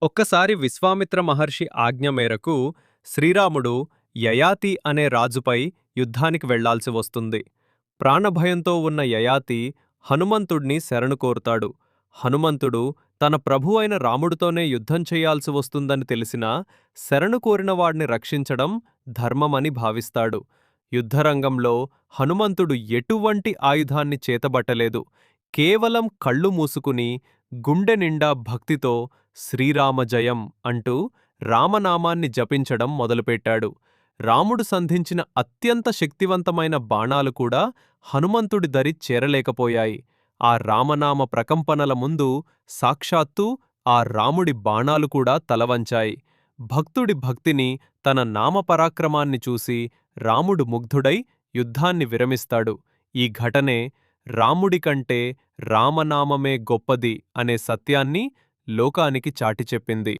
ఒక్కసారి విశ్వామిత్ర మహర్షి ఆజ్ఞ మేరకు శ్రీరాముడు యయాతి అనే రాజుపై యుద్ధానికి వెళ్లాల్సి వస్తుంది. ప్రాణభయంతో ఉన్న యయాతి హనుమంతుణ్ణి శరణు కోరుతాడు. హనుమంతుడు తన ప్రభువైన రాముడితోనే యుద్ధం చెయ్యాల్సి వస్తుందని తెలిసినా శరణు కోరిన వాడిని రక్షించడం ధర్మమని భావిస్తాడు. యుద్ధరంగంలో హనుమంతుడు ఎటువంటి ఆయుధాన్ని చేతబట్టలేదు. కేవలం కళ్ళు మూసుకుని గుండె నిండా భక్తితో శ్రీరామ జయం అంటూ రామనామాన్ని జపించడం మొదలుపెట్టాడు. రాముడు సంధించిన అత్యంత శక్తివంతమైన బాణాలు కూడా హనుమంతుడి దరి చేరలేకపోయాయి. ఆ రామనామ ప్రకంపనల ముందు సాక్షాత్తూ ఆ రాముడి బాణాలు కూడా తలవంచాయి. భక్తుడి భక్తిని, తన నామపరాక్రమాన్ని చూసి రాముడు ముగ్ధుడై యుద్ధాన్ని విరమిస్తాడు. ఈ ఘటనే రాముడి కంటే రామనామమే గొప్పది అనే సత్యాన్ని లోకానికి చాటి చెప్పింది.